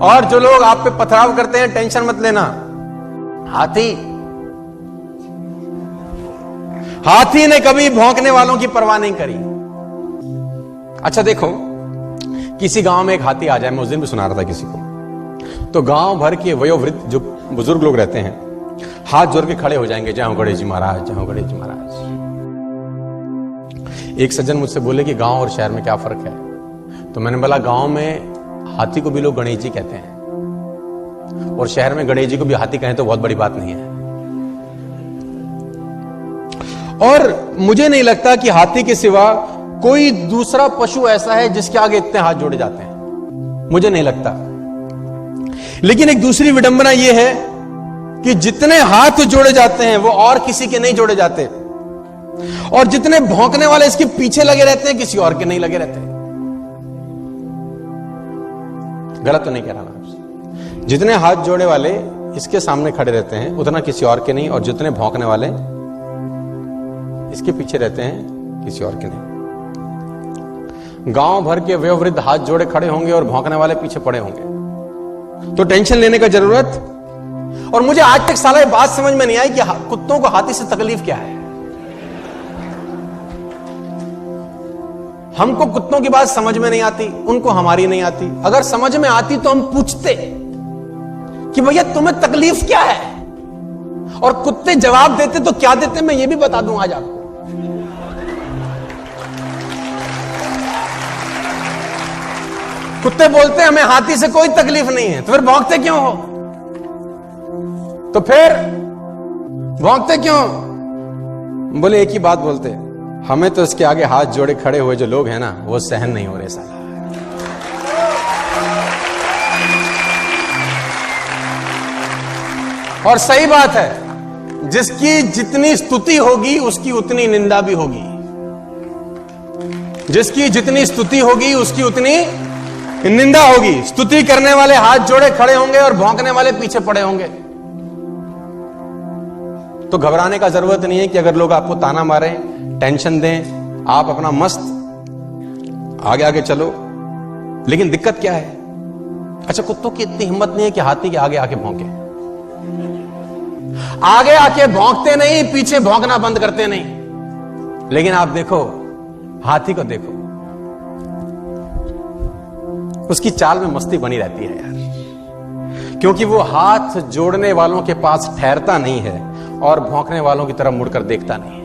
और जो लोग आप पे पथराव करते हैं, टेंशन मत लेना। हाथी ने कभी भौंकने वालों की परवाह नहीं करी। अच्छा देखो, किसी गांव में एक हाथी आ जाए, मैं उस दिन भी सुना रहा था किसी को, तो गांव भर के वयोवृद्ध जो बुजुर्ग लोग रहते हैं हाथ जोड़ के खड़े हो जाएंगे, जय हो गणेश जी महाराज, जय हो गणेश जी महाराज। एक सज्जन मुझसे बोले कि गांव और शहर में क्या फर्क है? तो मैंने बोला, गांव में हाथी को भी लोग गणेश जी कहते हैं, और शहर में गणेश जी को भी हाथी कहें तो बहुत बड़ी बात नहीं है। और मुझे नहीं लगता कि हाथी के सिवा कोई दूसरा पशु ऐसा है जिसके आगे इतने हाथ जोड़े जाते हैं, मुझे नहीं लगता। लेकिन एक दूसरी विडंबना यह है कि जितने हाथ जोड़े जाते हैं वो और किसी के नहीं जोड़े जाते, और जितने भौंकने वाले इसके पीछे लगे रहते हैं किसी और के नहीं लगे रहते। गलत तो नहीं कह रहा मैं आपसे? जितने हाथ जोड़े वाले इसके सामने खड़े रहते हैं उतना किसी और के नहीं, और जितने भौंकने वाले इसके पीछे रहते हैं किसी और के नहीं। गांव भर के वयोवृद्ध हाथ जोड़े खड़े होंगे और भौंकने वाले पीछे पड़े होंगे, तो टेंशन लेने का जरूरत। और मुझे आज तक साला ये बात समझ में नहीं आई कि कुत्तों को हाथी से तकलीफ क्या है। हमको कुत्तों की बात समझ में नहीं आती, उनको हमारी नहीं आती। अगर समझ में आती तो हम पूछते कि भैया तुम्हें तकलीफ क्या है, और कुत्ते जवाब देते तो क्या देते मैं ये भी बता दूं आज आपको। कुत्ते बोलते हैं हमें हाथी से कोई तकलीफ नहीं है, तो फिर भौंकते क्यों हो? तो फिर भौंकते क्यों? बोले एक ही बात बोलते, हमें तो इसके आगे हाथ जोड़े खड़े हुए जो लोग हैं ना, वो सहन नहीं हो रहे साला। और सही बात है, जिसकी जितनी स्तुति होगी उसकी उतनी निंदा भी होगी। जिसकी जितनी स्तुति होगी उसकी उतनी निंदा होगी। स्तुति करने वाले हाथ जोड़े खड़े होंगे और भौंकने वाले पीछे पड़े होंगे। तो घबराने का जरूरत नहीं है कि अगर लोग आपको ताना मारें, टेंशन दें, आप अपना मस्त आगे आगे चलो। लेकिन दिक्कत क्या है? अच्छा, कुत्तों की इतनी हिम्मत नहीं है कि हाथी के आगे आके भौंके। आगे आके भौंकते नहीं, पीछे भौंकना बंद करते नहीं। लेकिन आप देखो, हाथी को देखो, उसकी चाल में मस्ती बनी रहती है यार, क्योंकि वो हाथ जोड़ने वालों के पास ठहरता नहीं है और भौंकने वालों की तरफ मुड़कर देखता नहीं है।